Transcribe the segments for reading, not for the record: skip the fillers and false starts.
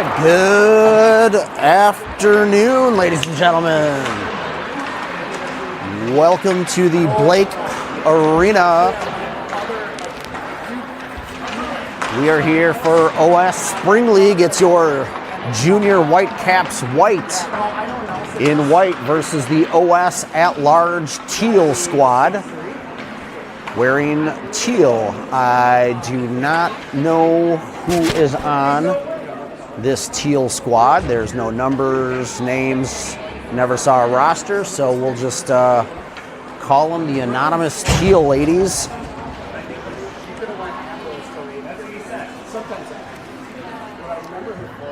right, good afternoon, ladies and gentlemen. Welcome to the Blake Arena. We are here for OS Spring League. It's your Junior Whitecaps White in white versus the OS at-large Teal squad. Wearing teal. I do not know who is on this Teal squad. There's no numbers, names, never saw a roster, so we'll just call them the anonymous Teal ladies.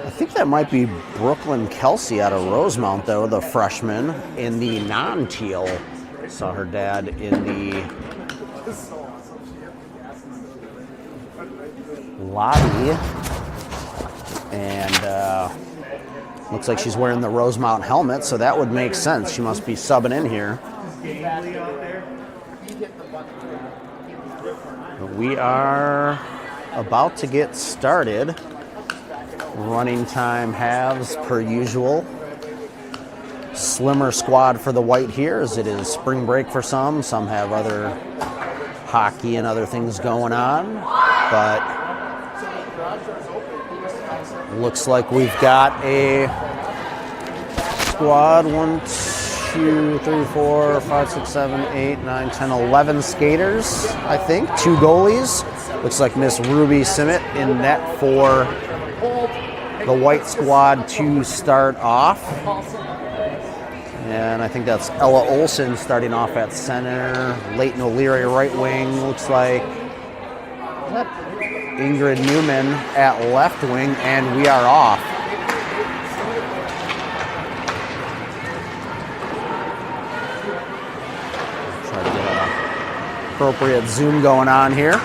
I think that might be Brooklyn Kelsey out of Rosemount, though, the freshman in the non-Teal. Saw her dad in the lobby, and looks like she's wearing the Rosemount helmet, so that would make sense. She must be subbing in here. We are about to get started. Running time halves per usual. Slimmer squad for the White here, as it is spring break for some. Some have other hockey and other things going on, but looks like we've got a squad. 1, 2, 3, 4, 5, 6, 7, 8, 9, 10, 11 skaters, I think. 2 goalies. Looks like Miss Ruby Simmet in net for the White squad to start off. And I think that's Ella Olson starting off at center. Leighton O'Leary right wing. Looks like Ingrid Newman at left wing, and we are off. Try to get an appropriate zoom going on here.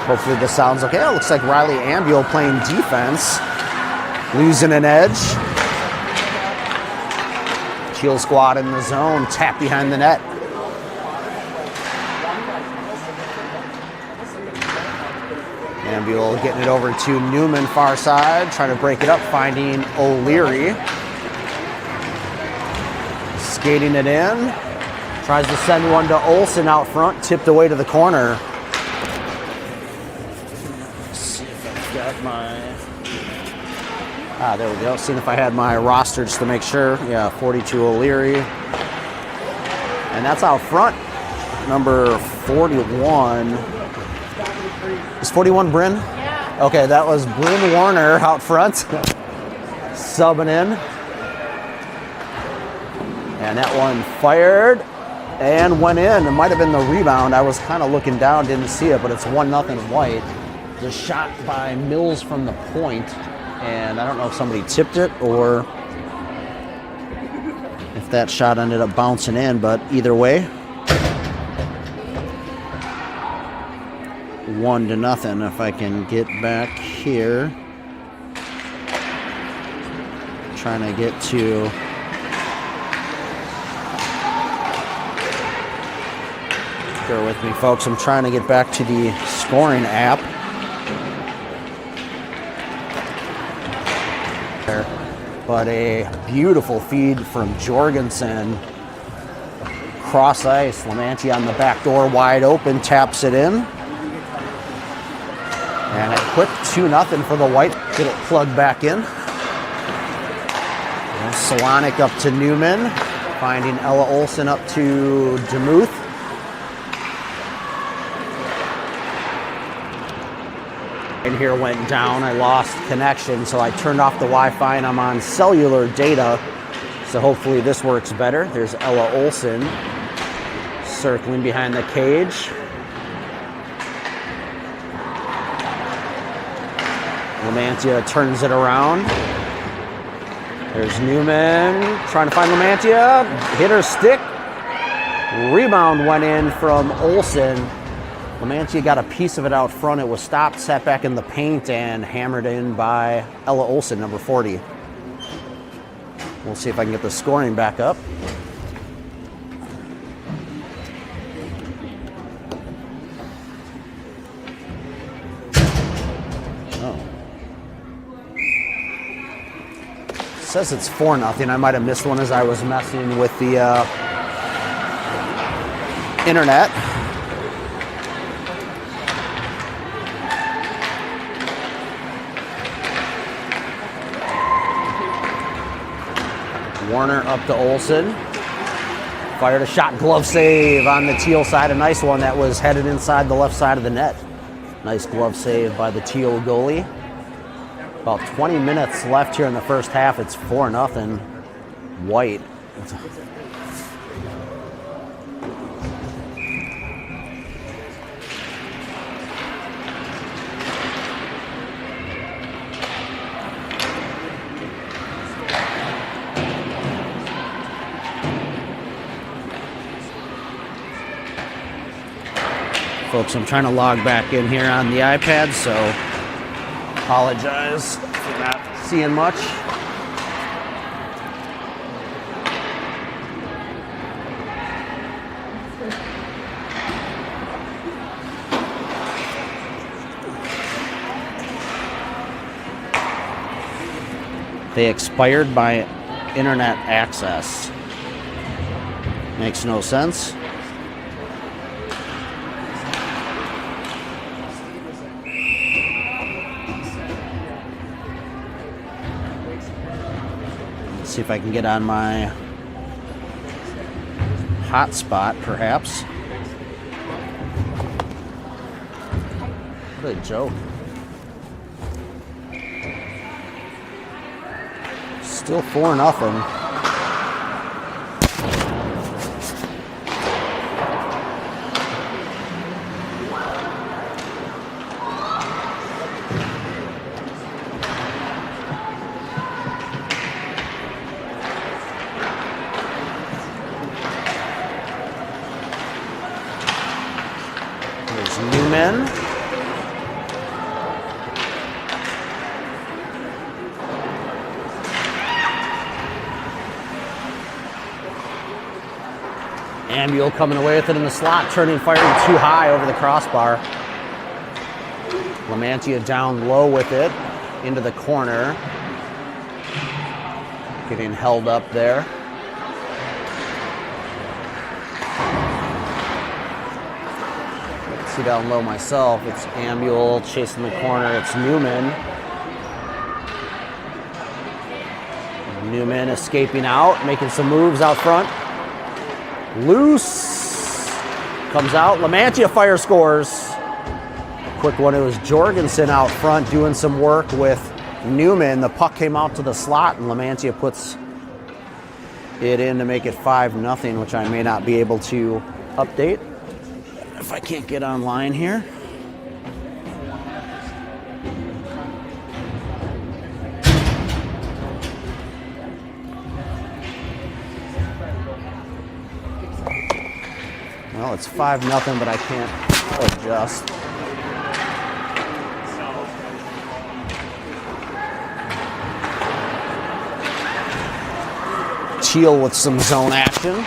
Hopefully this sounds okay. It looks like Riley Ambule playing defense, losing an edge. Teal squad in the zone, tap behind the net. Ambule getting it over to Newman, far side, trying to break it up, finding O'Leary. Skating it in, tries to send one to Olson out front, tipped away to the corner. Let's see if I've got my... there we go. Seeing if I had my roster just to make sure. Yeah, 42 O'Leary. And that's out front. Number 41. Is 41 Bryn? Yeah. Okay, that was Bryn Warner out front. Subbing in. And that one fired and went in. It might have been the rebound. I was kind of looking down, didn't see it, but it's 1-0 White. Just shot by Mills from the point. And I don't know if somebody tipped it or if that shot ended up bouncing in, but either way, 1-0. If I can get back here, trying to get to bear with me, folks. I'm trying to get back to the scoring app. But a beautiful feed from Jorgensen. Cross ice, Lamanti on the back door, wide open, taps it in. And a quick 2-0 for the White. Get it plugged back in. And Solonic up to Newman, finding Ella Olson up to Demuth. And here went down. I lost connection, so I turned off the Wi-Fi and I'm on cellular data. So hopefully this works better. There's Ella Olson circling behind the cage. Lamantia turns it around. There's Newman trying to find Lamantia. Hit her stick. Rebound went in from Olson. Lamantia got a piece of it out front. It was stopped, sat back in the paint, and hammered in by Ella Olson, number 40. We'll see if I can get the scoring back up. says it's 4-0. I might have missed one as I was messing with the internet. Warner up to Olsen. Fired a shot, glove save on the Teal side. A nice one that was headed inside the left side of the net. Nice glove save by the Teal goalie. About 20 minutes left here in the first half. It's 4-0 White. Folks, I'm trying to log back in here on the iPad, so apologize for not seeing much. They expired by internet access. Makes no sense. See if I can get on my hotspot, perhaps. What a joke. Still 4-0. Newman. Ambuel coming away with it in the slot, turning, firing too high over the crossbar. Lamantia down low with it, into the corner. Getting held up there. See down low myself. It's Ambuel chasing the corner. It's Newman. Newman escaping out, making some moves out front. Loose. Comes out. Lamantia fire scores. Quick one. It was Jorgensen out front doing some work with Newman. The puck came out to the slot, and Lamantia puts it in to make it 5-0, which I may not be able to update if I can't get online here. Well, it's 5-0, but I can't adjust. Teal with some zone action.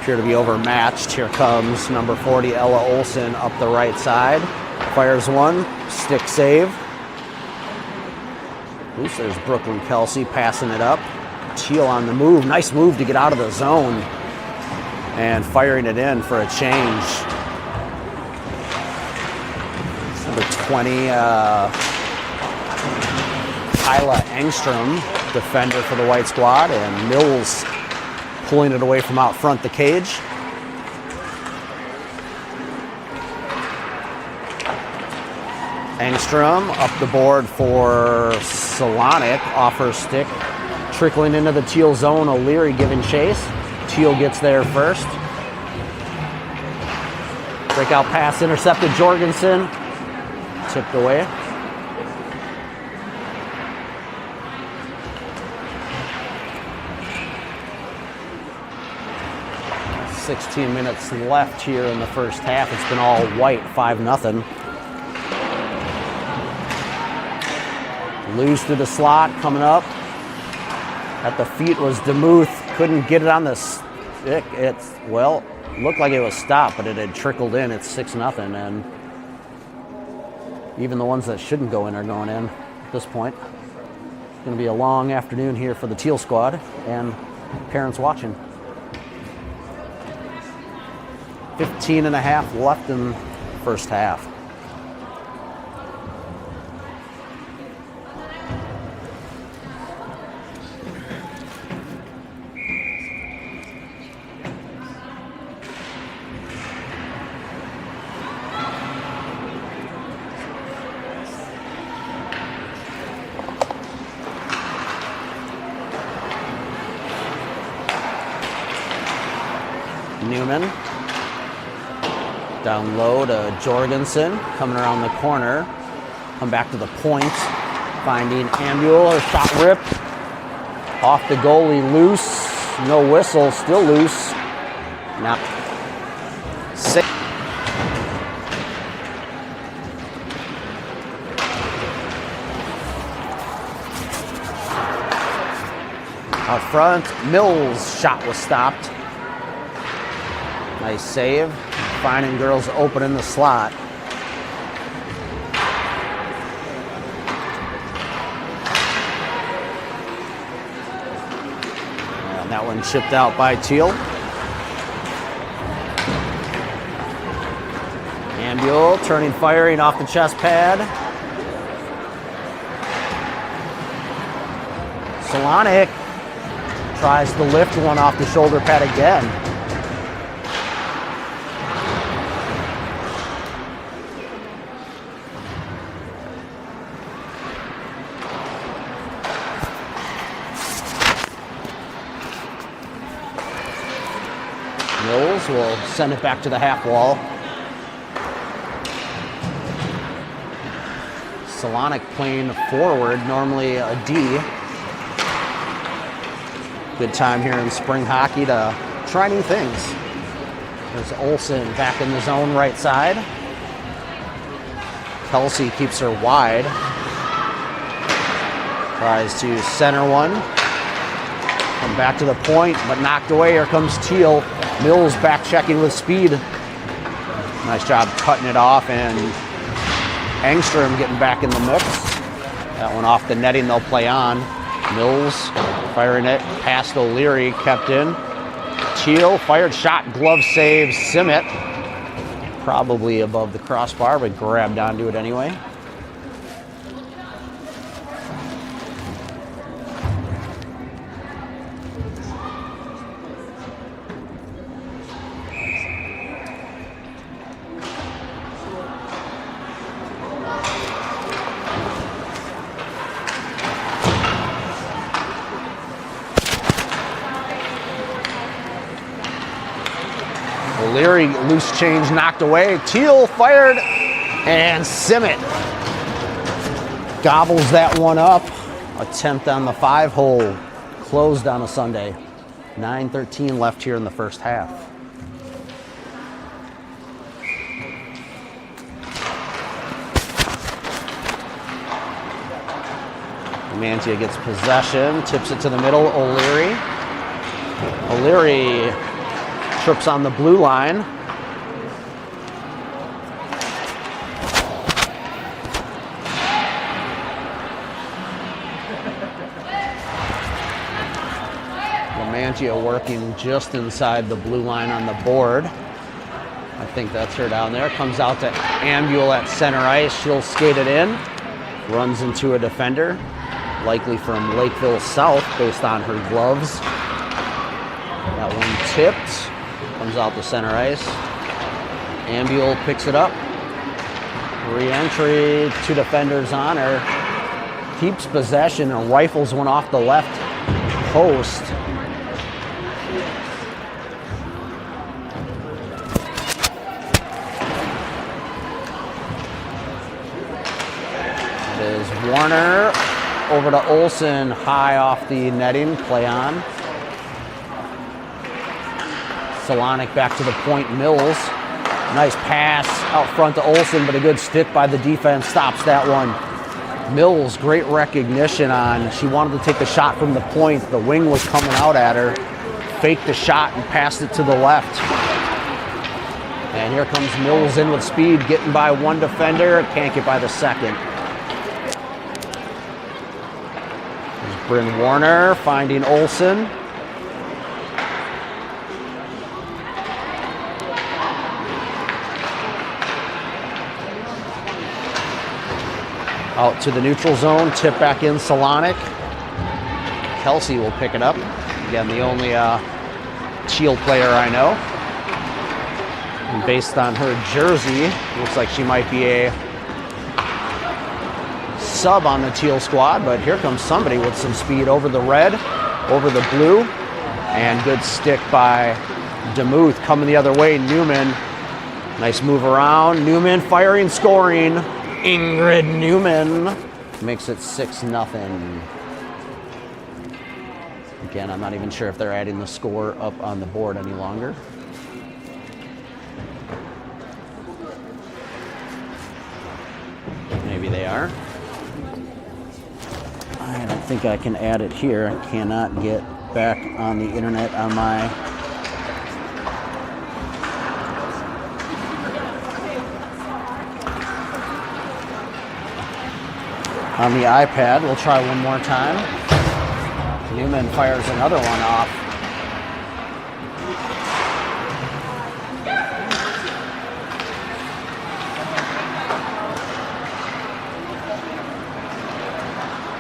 Appear to be overmatched. Here comes number 40, Ella Olsen, up the right side. Fires one, stick save. Oops, there's Brooklyn Kelsey passing it up. Teal on the move. Nice move to get out of the zone. And firing it in for a change. Number 20, Kyla Engstrom, defender for the White squad, and Mills pulling it away from out front the cage. Engstrom up the board for Solonic, off her stick, trickling into the Teal zone. O'Leary giving chase. Teal gets there first. Breakout pass intercepted. Jorgensen tipped away. "16 minutes left here in the first half. It's been all White, 5-0. Loose through the slot, coming up. At the feet was DeMuth. Couldn't get it on the stick. It's, well, looked like it was stopped, but it had trickled in. It's 6-0, and even the ones that shouldn't go in are going in at this point. going to be a long afternoon here for the Teal squad and parents watching. 15.5 left in the first half. Newman, down low to Jorgensen, coming around the corner, come back to the point, finding Ambuel, her shot ripped, off the goalie, loose, no whistle, still loose. Now, out front, Mills' shot was stopped. Nice save. Finding girls open in the slot. And that one chipped out by Teal. Ambuel turning, firing off the chest pad. Solonic tries to lift one off the shoulder pad again. Mills will send it back to the half wall. Solonic playing forward, normally a D. Good time here in spring hockey to try new things. There's Olsen back in the zone right side. Kelsey keeps her wide. Tries to center one. Come back to the point, but knocked away. Here comes Teal. Mills back checking with speed. Nice job cutting it off, and Engstrom getting back in the mix. That one off the netting, they'll play on. Mills firing it past O'Leary, kept in. Teal fired shot, glove save, Simmet. Probably above the crossbar, but grabbed onto it anyway. O'Leary, loose change knocked away. Teal fired, and Simmet gobbles that one up. Attempt on the 5-hole, closed on a Sunday. 9:13 left here in the first half. Mantia gets possession, tips it to the middle, O'Leary. O'Leary trips on the blue line. Lamantia working just inside the blue line on the board. I think that's her down there. Comes out to Ambuel at center ice. She'll skate it in. Runs into a defender, likely from Lakeville South based on her gloves. That one tipped. Comes out to center ice. Ambuel picks it up. Re-entry, 2 defenders on her. Keeps possession and rifles one off the left post. It is Warner over to Olsen, high off the netting, play on. Solonic back to the point, Mills. Nice pass out front to Olsen, but a good stick by the defense stops that one. Mills, great recognition on, she wanted to take the shot from the point. The wing was coming out at her. Faked the shot and passed it to the left. And here comes Mills in with speed, getting by one defender, can't get by the second. Bryn Warner finding Olsen. Out to the neutral zone, tip back in Solonic. Kelsey will pick it up. Again, the only Teal player I know. And based on her jersey, looks like she might be a sub on the Teal squad, but here comes somebody with some speed over the red, over the blue, and good stick by DeMuth. Coming the other way, Newman. Nice move around. Newman firing, scoring. Ingrid Newman makes it 6-0. Again, I'm not even sure if they're adding the score up on the board any longer. Maybe they are. I don't think I can add it here. I cannot get back on the internet on my iPad. We'll try one more time. Newman fires another one off.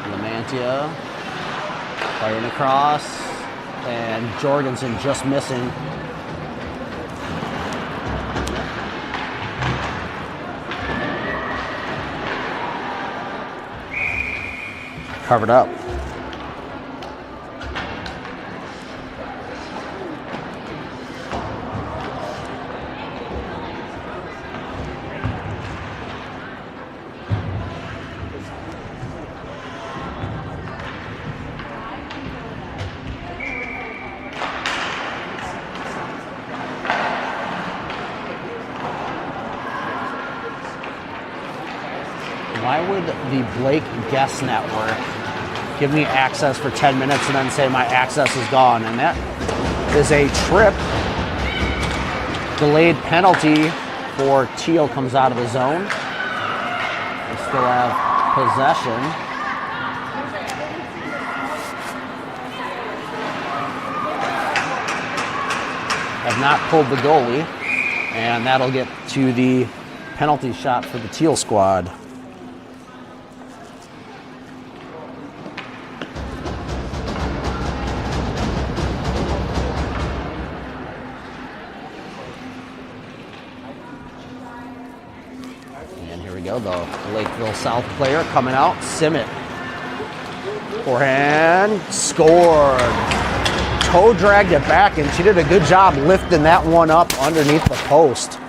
Lamantia firing across, and Jorgensen just missing. Covered up. Why would the Blake Guest Network give me access for 10 minutes and then say my access is gone? And that is a trip. Delayed penalty for Teal comes out of the zone. They still have possession. Have not pulled the goalie, and that'll get to the penalty shot for the Teal squad. The Lakeville South player coming out, Simmet. Forehand, scored. Toe dragged it back, and she did a good job lifting that one up underneath the post.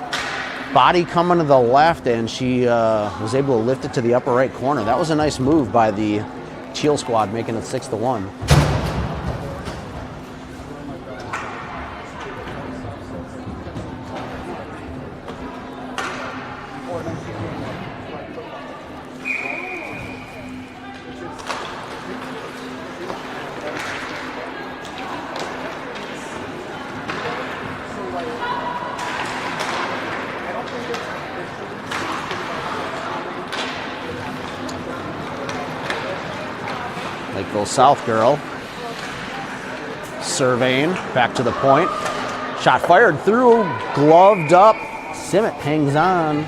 Body coming to the left, and she was able to lift it to the upper right corner. That was a nice move by the Teal squad, making it 6-1. Lakeville South girl surveying, back to the point. Shot fired through, gloved up. Simmet hangs on.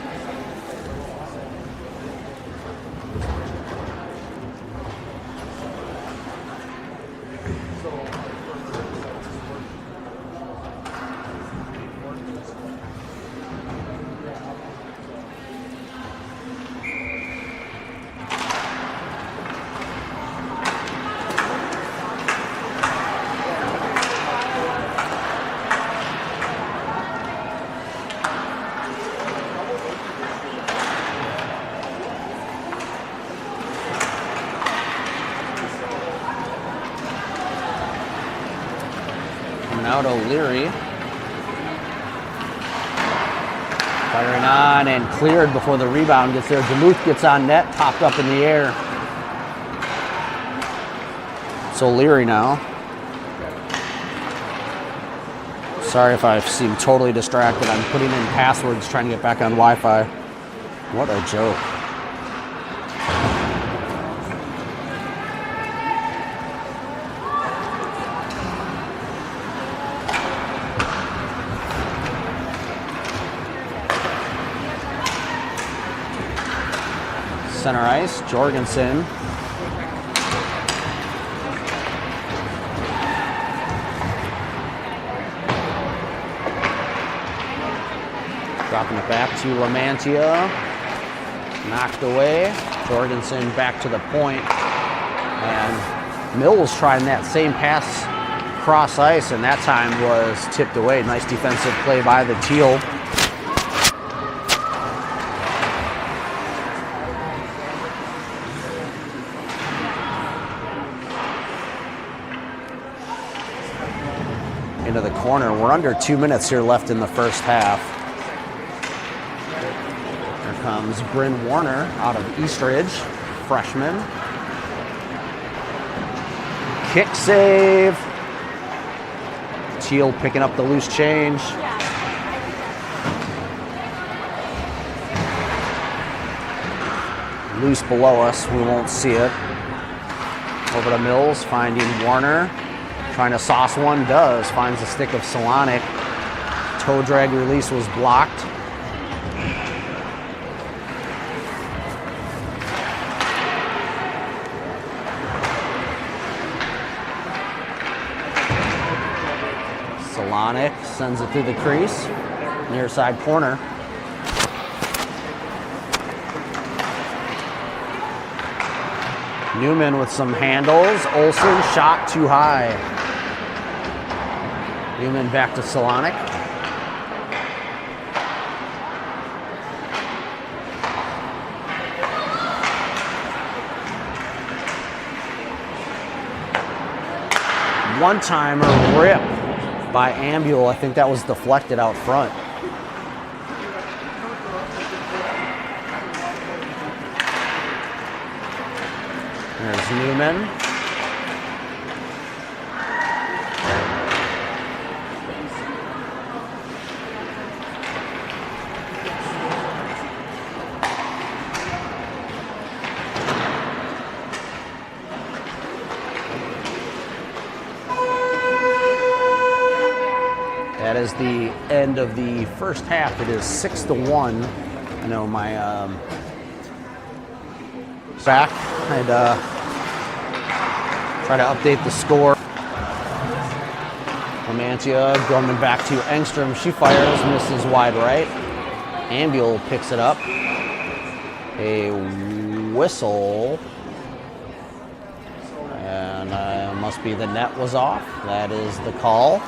Out O'Leary. Firing on and cleared before the rebound gets there. DeMuth gets on net, popped up in the air. It's O'Leary now. Sorry if I seem totally distracted. I'm putting in passwords trying to get back on Wi-Fi. What a joke. Center ice, Jorgensen. Dropping it back to Lamantia. Knocked away. Jorgensen back to the point. And Mills trying that same pass cross ice, and that time was tipped away. Nice defensive play by the Teal. Into the corner. We're under 2 minutes here left in the first half. Here comes Bryn Warner out of Eastridge, freshman. Kick save. Teal picking up the loose change. Loose below us, we won't see it. Over to Mills, finding Warner. Trying to sauce one, does. Finds the stick of Solonic. Toe drag release was blocked. Solonic sends it through the crease. Near side corner. Newman with some handles. Olsen shot too high. Newman back to Solonic. One-timer rip by Ambule. I think that was deflected out front. There's Newman. That is the end of the first half. It is 6-1. I know my back. I'd try to update the score. Lamantia going back to Engstrom. She fires, misses wide right. Ambule picks it up. A whistle. And must be the net was off. That is the call.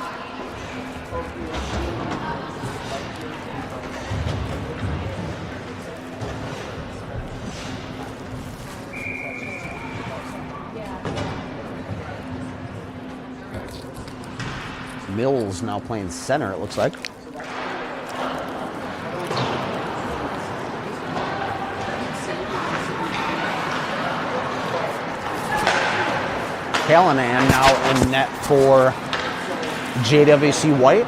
Mills now playing center, it looks like. Callanan now in net for JWC White.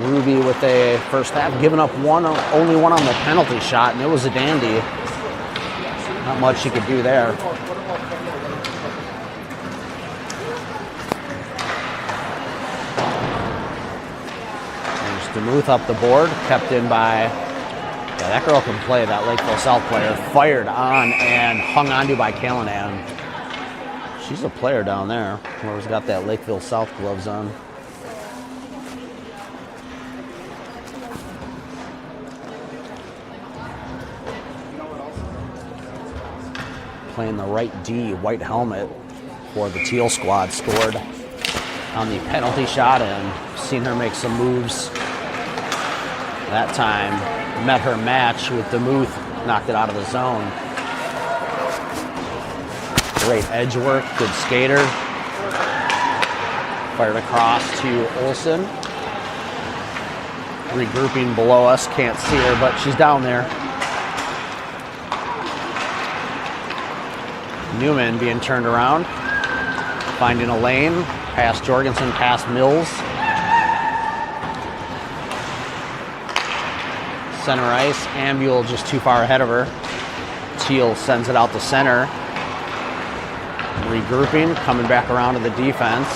Ruby with a first half, giving up only one on the penalty shot, and it was a dandy. Not much she could do there. DeMuth up the board, kept in by, yeah, that girl can play, that Lakeville South player. Fired on and hung onto by Callanan. She's a player down there. Whoever's got that Lakeville South gloves on. Playing the right D, white helmet for the Teal squad. Scored on the penalty shot and seen her make some moves. That time met her match with DeMuth, knocked it out of the zone. Great edge work, good skater. Fired across to Olsen. Regrouping below us, can't see her, but she's down there. Newman being turned around, finding a lane, past Jorgensen, past Mills. Center ice, Ambule just too far ahead of her. Teal sends it out to center. Regrouping, coming back around to the defense.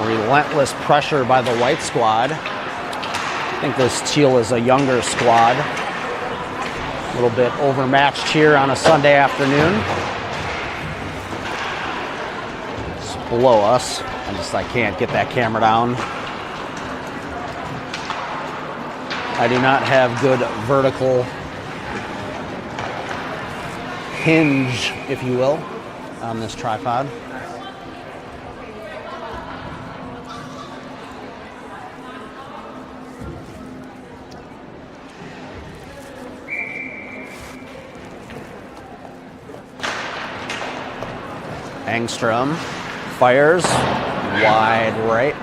Relentless pressure by the White squad. I think this Teal is a younger squad. A little bit overmatched here on a Sunday afternoon. It's below us. I can't get that camera down. I do not have good vertical hinge, if you will, on this tripod. Engstrom fires wide right.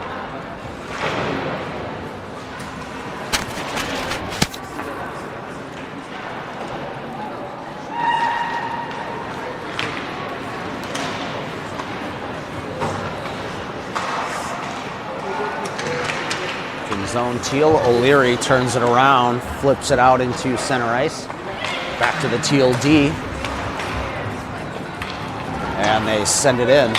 In zone Teal, O'Leary turns it around, flips it out into center ice. Back to the Teal D. And they send it in.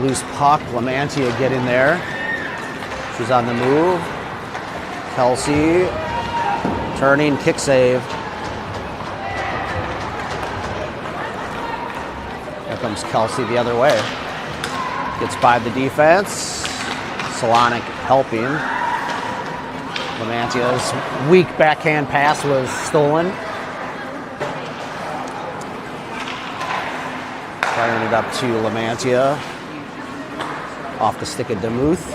Loose puck, Lamantia getting there. She's on the move. Kelsey turning, kick save. Here comes Kelsey the other way. Gets by the defense. Solonic helping. Lamantia's weak backhand pass was stolen. Firing it up to Lamantia. Off the stick of Demuth.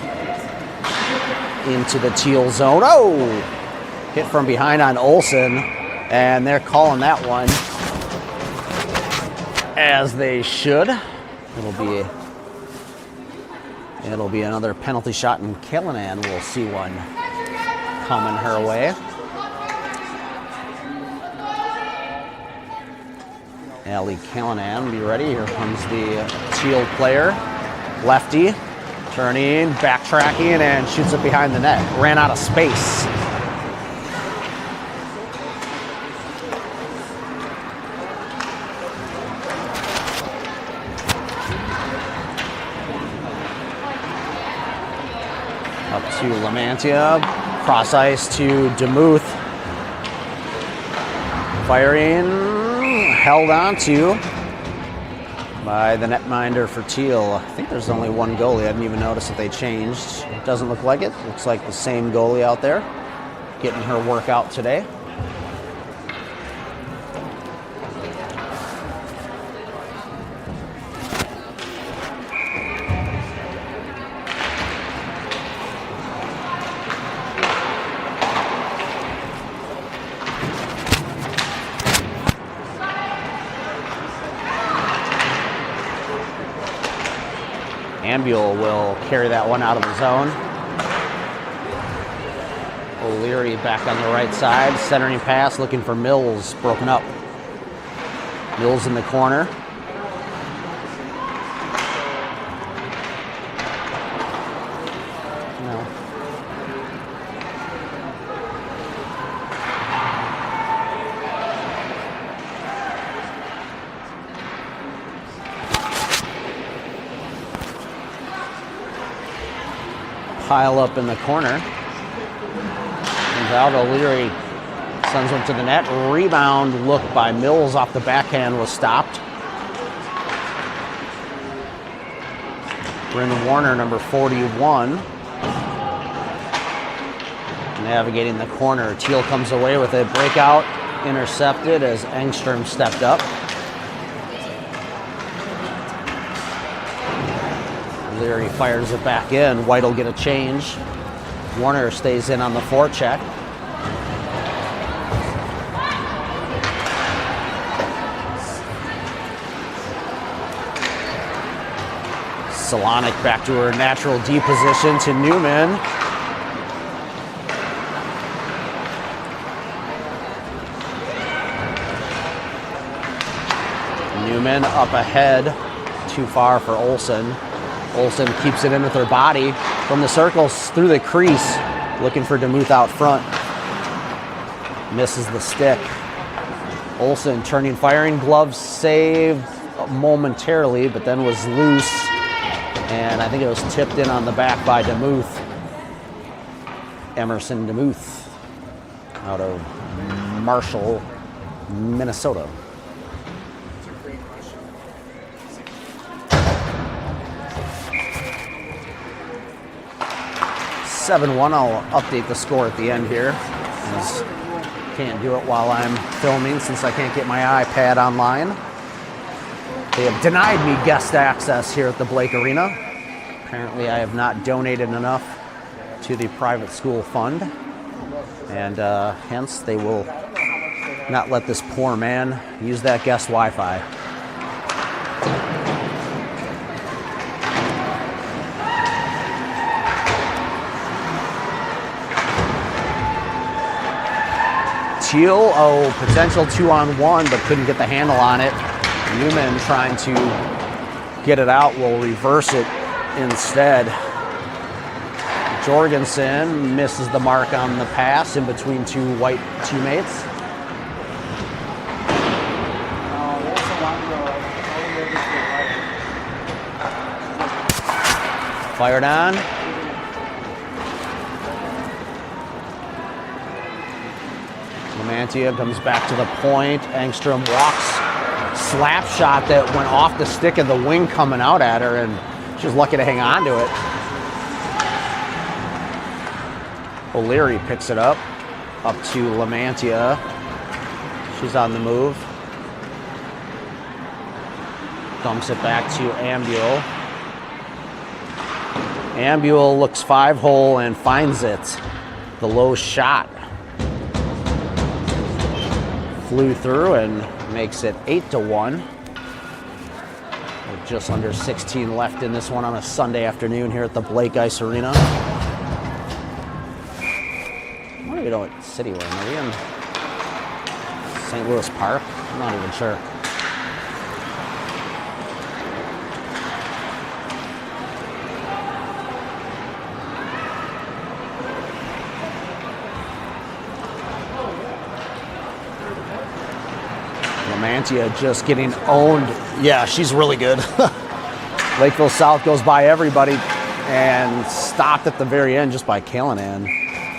Into the Teal zone. Oh! Hit from behind on Olsen. And they're calling that one. As they should. It'll be another penalty shot, and Callanan will see one coming her way. Allie Callanan, be ready. Here comes the Teal player. Lefty, turning, backtracking, and shoots it behind the net. Ran out of space. Up to Lamantia. Cross ice to Demuth. Firing, held on to by the netminder for Teal. I think there's only one goalie. I didn't even notice that they changed. It doesn't look like it. Looks like the same goalie out there getting her workout today. Ambule will carry that one out of the zone. O'Leary back on the right side, centering pass, looking for Mills, broken up. Mills in the corner. No. Pile up in the corner. Comes out, O'Leary sends one to the net. Rebound look by Mills off the backhand was stopped. Bryn Warner, number 41. Navigating the corner. Teal comes away with it. Breakout intercepted as Engstrom stepped up. O'Leary fires it back in. White will get a change. Warner stays in on the forecheck. Solonic back to her natural D position to Newman. Newman up ahead. Too far for Olsen. Olsen keeps it in with her body from the circles through the crease, looking for Demuth out front. Misses the stick. Olsen turning, firing, glove saved momentarily, but then was loose. And I think it was tipped in on the back by Demuth. Emerson DeMuth out of Marshall, Minnesota. 7-1. I'll update the score at the end here. Can't do it while I'm filming since I can't get my iPad online. They have denied me guest access here at the Blake Arena. Apparently I have not donated enough to the private school fund, and hence they will not let this poor man use that guest Wi-Fi. Teal, potential 2-on-1, but couldn't get the handle on it. Newman trying to get it out, will reverse it instead. Jorgensen misses the mark on the pass in between two White teammates. Fired on. Lamantia comes back to the point. Engstrom walks, slap shot that went off the stick of the wing coming out at her, and she was lucky to hang on to it. O'Leary picks it up to Lamantia. She's on the move. Dumps it back to Ambule. Ambule looks 5-hole and finds it. The low shot flew through and makes it 8-1. With just under 16 left in this one on a Sunday afternoon here at the Blake Ice Arena. I don't even know what city we're in. Are we in St. Louis Park? I'm not even sure. Lamantia just getting owned. Yeah, she's really good. Lakeville South goes by everybody and stopped at the very end just by Callanan.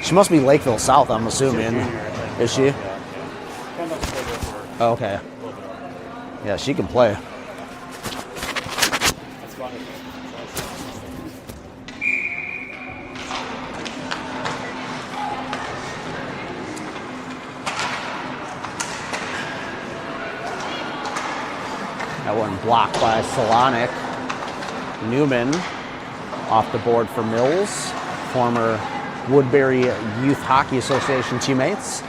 She must be Lakeville South, I'm assuming. Is she? Oh, okay. Yeah, she can play. That one blocked by Solonic. Newman off the board for Mills, former Woodbury Youth Hockey Association teammates.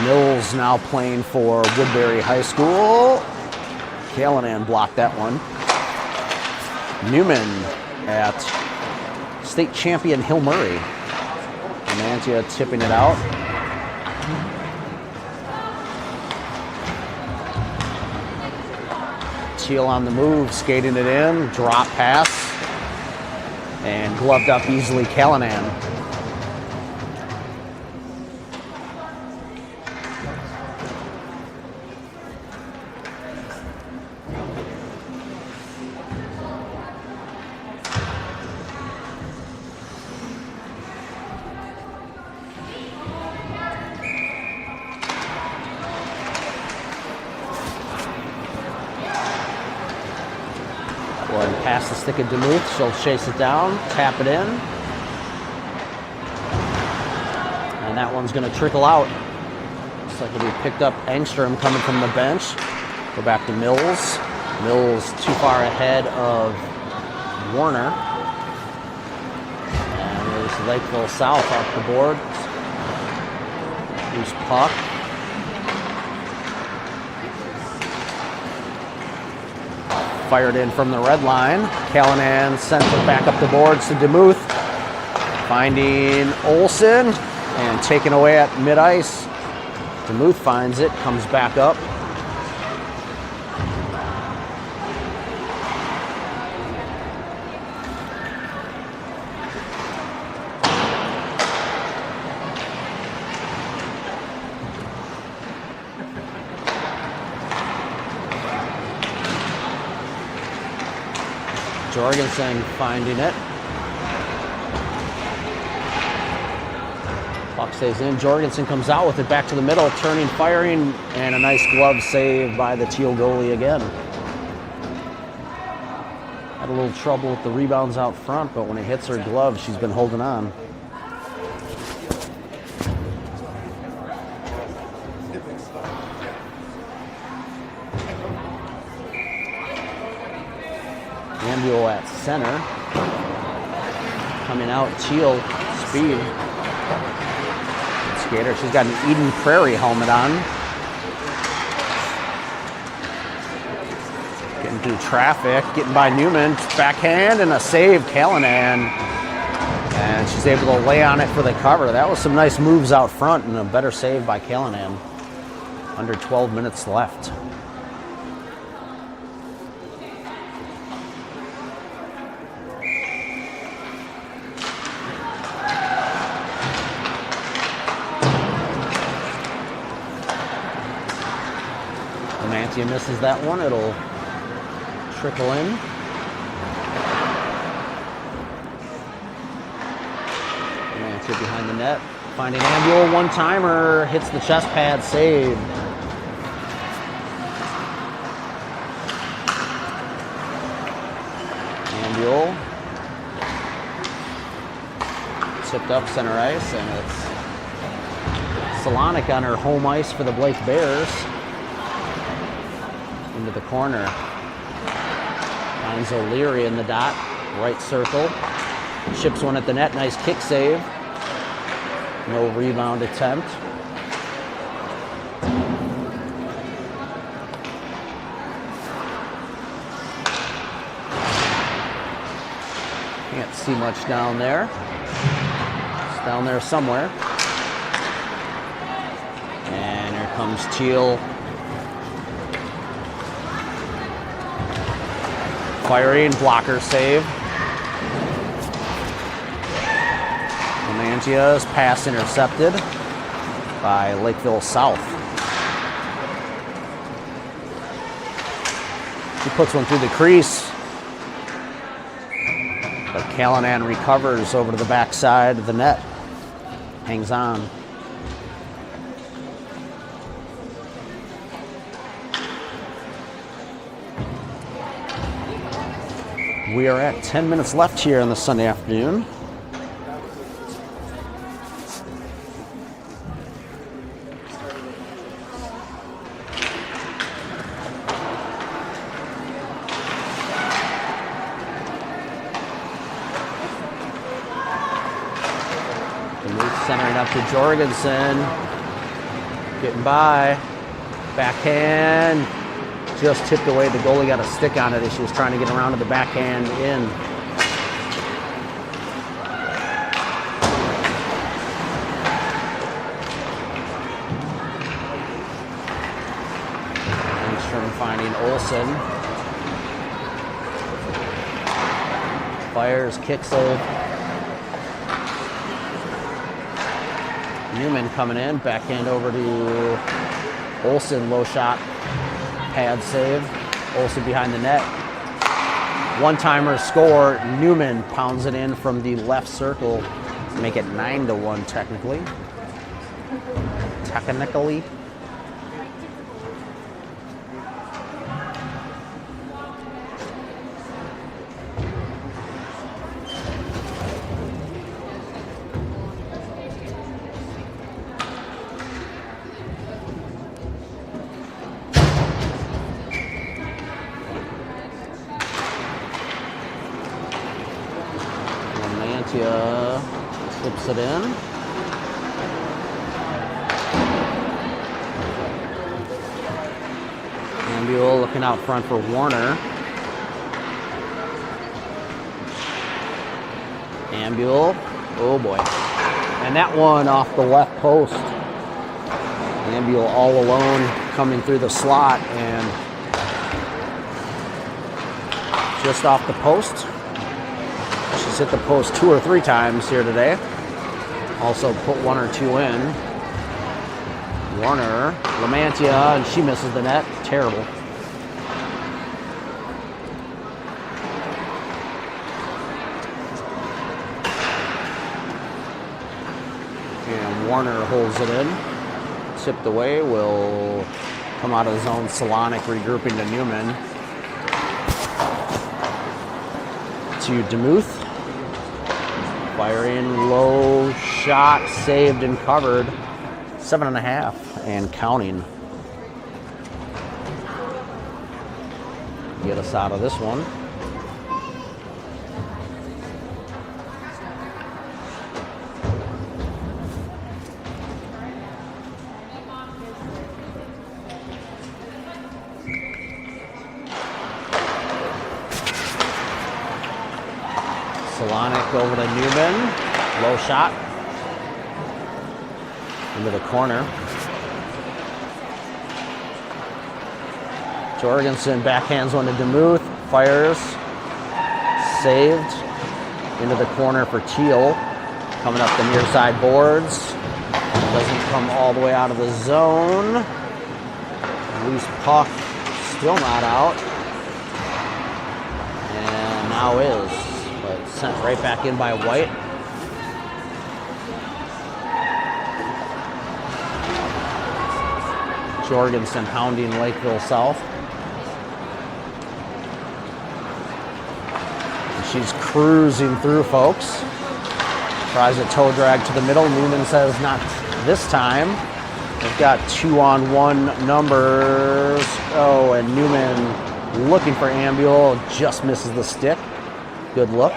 Mills now playing for Woodbury High School. Callanan blocked that one. Newman at state champion Hill Murray. Lamantia tipping it out. Teal on the move, skating it in, drop pass, and gloved up easily Callanan. Pass the stick of DeMuth, she'll chase it down, tap it in. And that one's gonna trickle out. Looks like it'll be picked up. Engstrom coming from the bench. Go back to Mills. Mills too far ahead of Warner. And there's Lakeville South off the board. Loose puck. Fired in from the red line. Callanan sends it back up the boards to DeMuth. Finding Olsen and taken away at mid-ice. DeMuth finds it, comes back up. Jorgensen finding it. Puck stays in. Jorgensen comes out with it back to the middle, turning, firing, and a nice glove save by the Teal goalie again. Had a little trouble with the rebounds out front, but when it hits her glove, she's been holding on. Ambule at center. Coming out, Teal, speed. Skater, she's got an Eden Prairie helmet on. Getting through traffic, getting by Newman, backhand and a save, Callanan. And she's able to lay on it for the cover. That was some nice moves out front and a better save by Callanan. Under 12 minutes left. Lamantia misses that one. It'll trickle in. Lamantia behind the net. Finding Ambule, one-timer. Hits the chest pad, save. Ambule. Tipped up center ice, and it's Solonic on her home ice for the Blake Bears. Into the corner. Finds O'Leary in the dot. Right circle. Ships one at the net. Nice kick save. No rebound attempt. Can't see much down there. It's down there somewhere. And here comes Teal. Firing, blocker save. Lamantia's pass intercepted by Lakeville South. He puts one through the crease, but Callanan recovers over to the backside of the net. Hangs on. We are at 10 minutes left here on the Sunday afternoon. Centering up to Jorgensen. Getting by. Backhand. Just tipped away. The goalie got a stick on it as she was trying to get around to the backhand in. Engstrom finding Olsen. Fires, kick save. Newman coming in. Backhand over to Olsen. Low shot. Pad save. Olsen behind the net. One-timer score. Newman pounds it in from the left circle to make it 9-1 technically. Slips it in. Ambule looking out front for Warner. Ambule. Oh boy. And that one off the left post. Ambule all alone coming through the slot and just off the post. She's hit the post 2 or 3 times here today. Also put 1 or 2 in. Warner, Lamantia, and she misses the net. Terrible. And Warner holds it in. Tipped away, will come out of zone. Solonic regrouping to Newman. To DeMuth. Firing, low shot, saved and covered. 7.5 and counting. Get us out of this one. Solonic over to Newman. Low shot. Into the corner. Jorgensen backhands one to DeMuth. Fires. Saved. Into the corner for Teal. Coming up the near side boards. Doesn't come all the way out of the zone. Loose puck. Still not out. And now is. But sent right back in by White. Jorgensen hounding Lakeville South. And she's cruising through, folks. Tries a toe drag to the middle. Newman says not this time. They've got 2-on-1 numbers. Oh, and Newman looking for Ambule. Just misses the stick. Good look.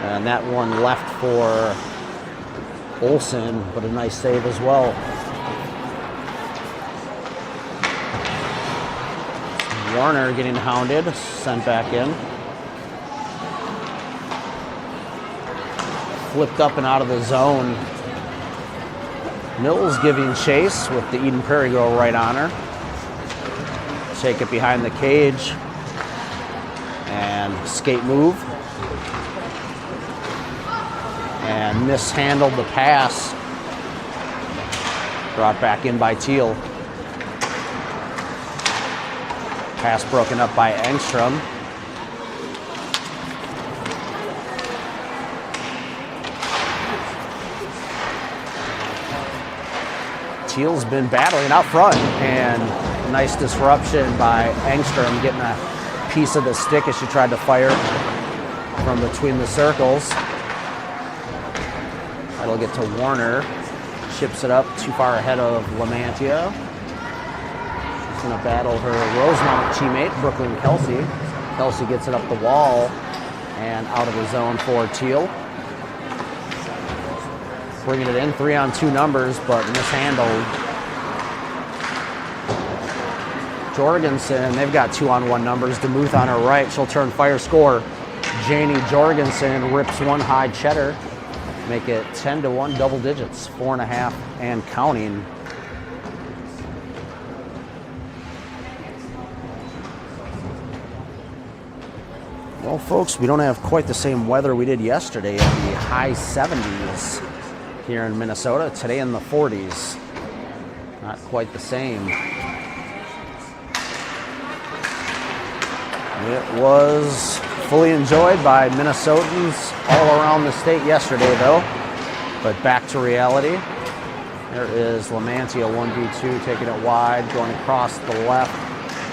And that one left for Olsen, but a nice save as well. Warner getting hounded, sent back in. Flipped up and out of the zone. Mills giving chase with the Eden Prairie girl right on her. Take it behind the cage. And skate move. And mishandled the pass. Brought back in by Teal. Pass broken up by Engstrom. Teal's been battling out front, and nice disruption by Engstrom getting a piece of the stick as she tried to fire from between the circles. That'll get to Warner. Chips it up too far ahead of Lamantia. She's going to battle her Rosemount teammate, Brooklyn Kelsey. Kelsey gets it up the wall and out of the zone for Teal. Bringing it in, 3-on-2 numbers, but mishandled. Jorgensen, they've got 2-on-1 numbers. DeMuth on her right, she'll turn fire score. Janie Jorgensen rips one high cheddar. Make it 10-1, double digits, 4.5 and counting. Well, folks, we don't have quite the same weather we did yesterday in the high 70s. Here in Minnesota, today in the 40s. Not quite the same. It was fully enjoyed by Minnesotans all around the state yesterday, though. But back to reality. There is Lamantia 1v2 taking it wide, going across the left,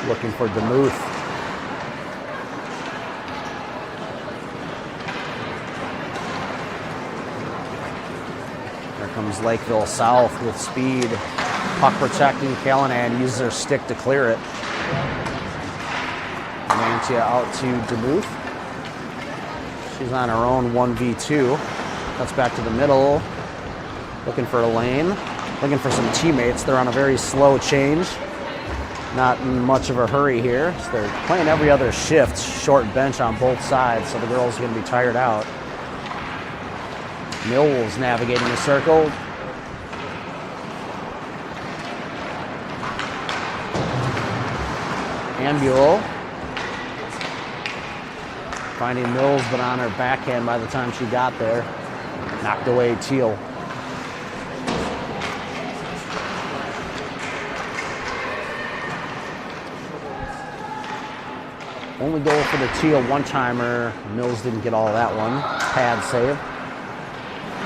looking for DeMuth. Comes Lakeville South with speed. Puck protecting. Callahan uses her stick to clear it. Lamantia out to DeMuth. She's on her own 1v2. That's back to the middle. Looking for a lane. Looking for some teammates. They're on a very slow change. Not in much of a hurry here. So they're playing every other shift. Short bench on both sides, so the girls are going to be tired out. Mills navigating the circle. Ambule. Finding Mills, but on her backhand by the time she got there. Knocked away Teal. Only goal for the Teal one-timer. Mills didn't get all of that one. Pad save.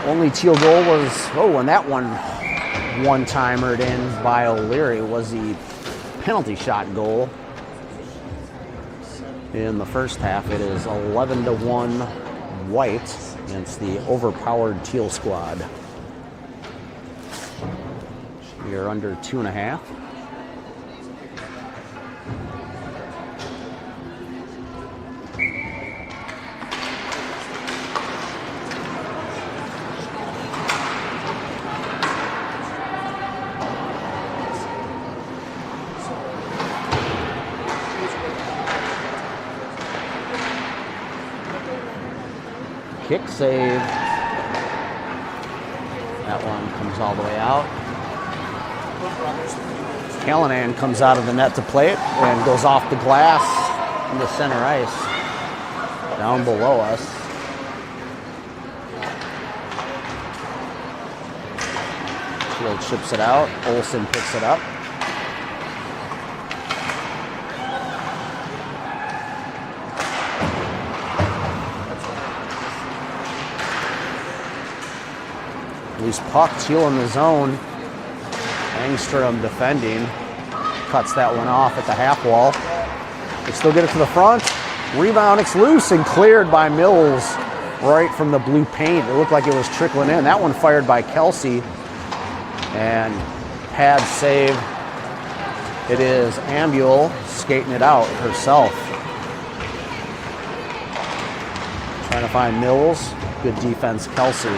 Only Teal goal was, and that one-timered in by O'Leary was the penalty shot goal. In the first half, it is 11-1 White against the overpowered Teal squad. We are under 2.5. Kick save. That one comes all the way out. Callanan comes out of the net to play it and goes off the glass into center ice. Down below us. Teal chips it out. Olsen picks it up. Loose puck, Teal in the zone. Engstrom defending. Cuts that one off at the half wall. They still get it to the front. Rebound, it's loose and cleared by Mills right from the blue paint. It looked like it was trickling in. That one fired by Kelsey. And pad save. It is Ambule skating it out herself. Trying to find Mills. Good defense, Kelsey.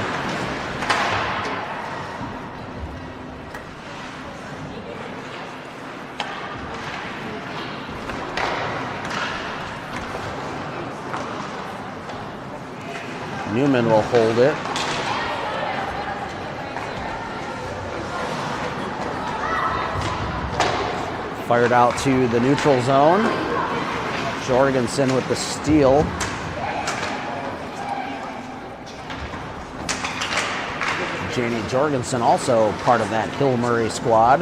Newman will hold it. Fired out to the neutral zone. Jorgensen with the steal. Janie Jorgensen also part of that Hill Murray squad.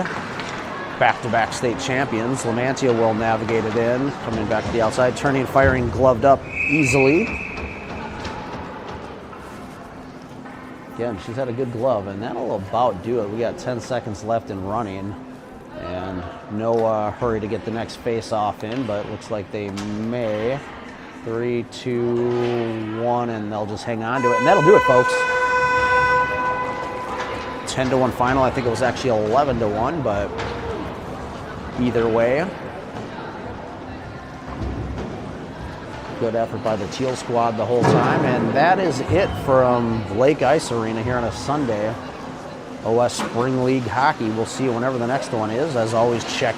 Back-to-back state champions. Lamantia will navigate it in. Coming back to the outside. Turning, firing, gloved up easily. Again, she's had a good glove, and that'll about do it. We got 10 seconds left in running, and no hurry to get the next face-off in, but it looks like they may. 3, 2, 1, and they'll just hang on to it, and that'll do it, folks. 10-1 final. I think it was actually 11-1, but either way. Good effort by the Teal squad the whole time. And that is it from Lake Ice Arena here on a Sunday. OS Spring League Hockey. We'll see you whenever the next one is. As always, check